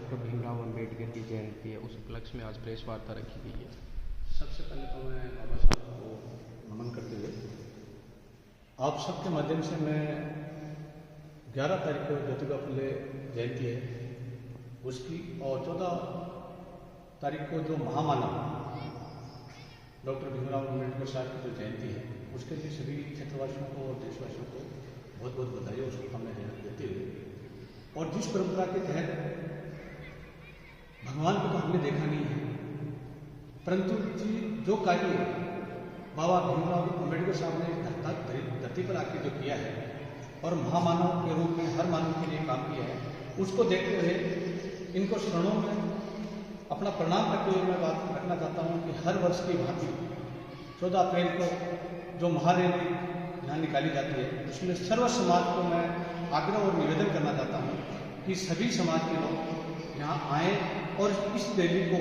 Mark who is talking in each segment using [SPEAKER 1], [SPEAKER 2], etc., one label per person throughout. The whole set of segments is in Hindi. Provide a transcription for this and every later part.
[SPEAKER 1] डॉक्टर भीमराव अंबेडकर की जयंती है, उस उपलक्ष्य में आज प्रेस वार्ता रखी गई है।
[SPEAKER 2] सबसे पहले तो मैं बाबा साहब को नमन करते हुए आप सबके माध्यम से मैं 11 तारीख को ज्योतिबा फुले जयंती है उसकी और 14 तारीख को जो महामानव डॉक्टर भीमराव अंबेडकर साहब की जो जयंती है उसके लिए सभी क्षेत्रवासियों को और देशवासियों को बहुत बहुत बधाई और शुभकामनाएं देते हुए, और जिस परंपरा के तहत भगवान को तो हमने देखा नहीं है, परंतु जो कार्य बाबा भीमराव अंबेडकर साहब ने धरती पर आके जो किया है और महामानव के रूप में हर मानव के लिए काम किया है, उसको देखते हुए इनको शरणों में अपना प्रणाम करते हुए मैं बात रखना चाहता हूँ कि हर वर्ष की भांति 14 अप्रैल को जो महारैली यहाँ निकाली जाती है उसमें सर्व समाज को मैं आग्रह और निवेदन करना चाहता हूँ कि सभी समाज के लोग यहाँ आए और इस रैली को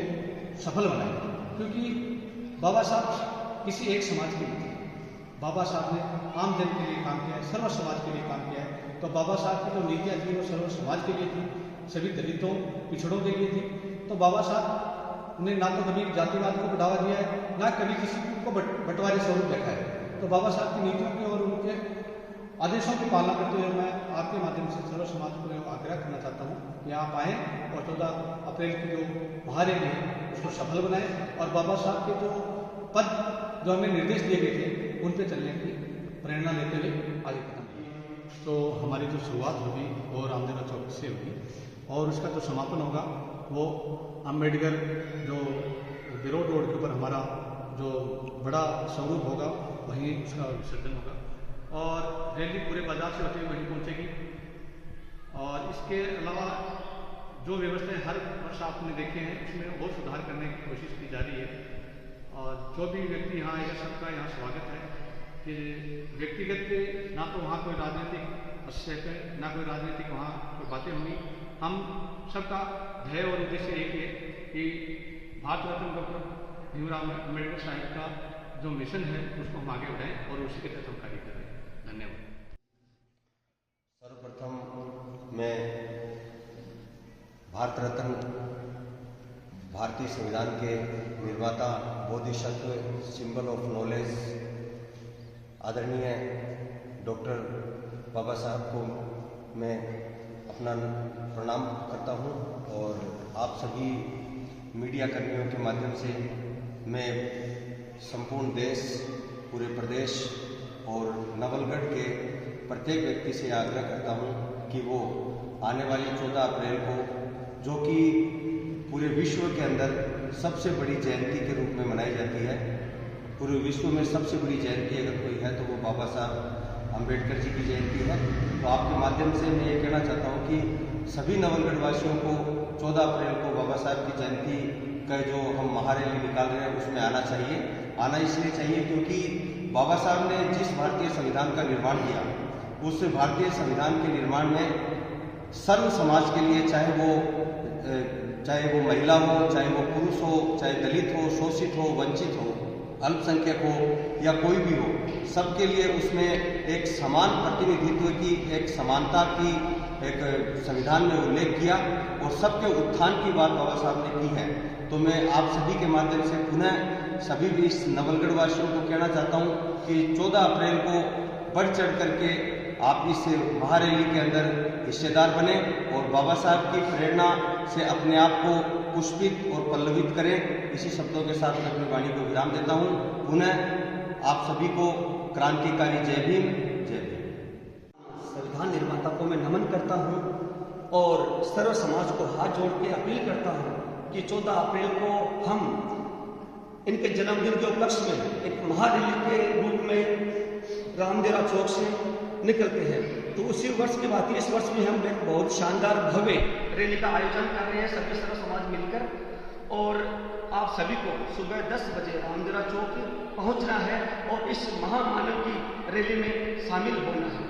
[SPEAKER 2] सफल बनाएं, क्योंकि बाबा साहब किसी एक समाज के नहीं थे। बाबा साहब ने आम जन के लिए काम किया है, सर्व समाज के लिए काम किया है। तो बाबा साहब की जो नीतियाँ थी वो सर्व समाज के लिए थी, सभी दलितों पिछड़ों के लिए थी। तो बाबा साहब ने ना तो कभी जातिवाद को बढ़ावा दिया है, ना कभी किसी को बंटवारे स्वरूप देखा है। तो बाबा साहब की नीतियों की और उनके आदेशों की पालना करते हुए मैं आपके माध्यम से सर्व समाज को आग्रह करना चाहता हूँ कि आप आएँ और 14 अप्रैल की जो महारैली है उसको सफल बनाएं और बाबा साहब के जो पद जो हमें निर्देश दिए गए थे उन पर चलने की प्रेरणा लेते हुए आगे बढ़ें। तो हमारी जो शुरुआत होगी वो रामदेवरा चौक से होगी और उसका जो समापन होगा वो अम्बेडकर जो बिरोड रोड के ऊपर हमारा जो बड़ा स्वरूप होगा वहीं उसका विसर्जन होगा और रैली पूरे बाजार से होते हुए वहीं पहुंचेगी। और इसके अलावा जो व्यवस्थाएं हर वर्ष आपने देखे हैं उसमें और सुधार करने की कोशिश की जा रही है। और जो भी व्यक्ति यहाँ आएगा सबका यहाँ स्वागत है कि व्यक्तिगत ना तो वहाँ कोई राजनीतिक हस्तक्षेप है, ना कोई राजनीतिक वहाँ कोई बातें होंगी। हम सबका ध्येय और उद्देश्य एक है कि भारत रत्न डॉक्टर भीमराव अंबेडकर साहब का जो मिशन है उसको हम आगे बढ़ाएं और उसी के तहत हम कार्य करें। धन्यवाद।
[SPEAKER 3] सर्वप्रथम मैं भारत रत्न भारतीय संविधान के निर्माता बोधिसत्व सिंबल ऑफ नॉलेज आदरणीय डॉक्टर बाबा साहब को मैं अपना प्रणाम करता हूं और आप सभी मीडिया कर्मियों के माध्यम से मैं संपूर्ण देश, पूरे प्रदेश और नवलगढ़ के प्रत्येक व्यक्ति से आग्रह करता हूं कि वो आने वाली 14 अप्रैल को, जो कि पूरे विश्व के अंदर सबसे बड़ी जयंती के रूप में मनाई जाती है, पूरे विश्व में सबसे बड़ी जयंती अगर कोई है तो वो बाबा साहब अंबेडकर जी की जयंती है। तो आपके माध्यम से मैं ये कहना चाहता हूँ कि सभी नवलगढ़ वासियों को 14 अप्रैल को बाबा साहब की जयंती का जो हम महारैली निकाल रहे हैं उसमें आना चाहिए। आना इसलिए चाहिए क्योंकि बाबा साहब ने जिस भारतीय संविधान का निर्माण किया उस भारतीय संविधान के निर्माण में सर्व समाज के लिए, चाहे वो महिला हो, चाहे वो पुरुष हो, चाहे दलित हो, शोषित हो, वंचित हो, अल्पसंख्यक हो या कोई भी हो, सबके लिए उसमें एक समान प्रतिनिधित्व की, एक समानता की एक संविधान में उल्लेख किया और सबके उत्थान की बात बाबा साहब ने की है। तो मैं आप सभी के माध्यम से पुनः सभी भी इस नवलगढ़ वासियों को कहना चाहता हूँ कि 14 अप्रैल को बढ़ चढ़ करके आप इस महारैली के अंदर हिस्सेदार बने और बाबा साहब की प्रेरणा से अपने आप को पुष्पित और पल्लवित करें। इसी शब्दों के साथ मैं अपनी वाणी को विराम देता हूँ। पुनः आप सभी को क्रांतिकारी जय भीम, जय भीम।
[SPEAKER 4] संविधान निर्माता को मैं नमन करता हूँ और सर्व समाज को हाथ जोड़ के अपील करता हूँ कि 14 अप्रैल को हम इनके जन्मदिन के उपलक्ष्य में एक महारैली के रूप में रामदेवरा चौक से निकलते हैं। तो उसी वर्ष की बात, इस वर्ष में हम एक बहुत शानदार भव्य रैली का आयोजन कर रहे हैं सभी सर्व समाज मिलकर, और आप सभी को सुबह 10 बजे रामदेवरा चौक पहुंचना है और इस महामानव की रैली में शामिल होना है।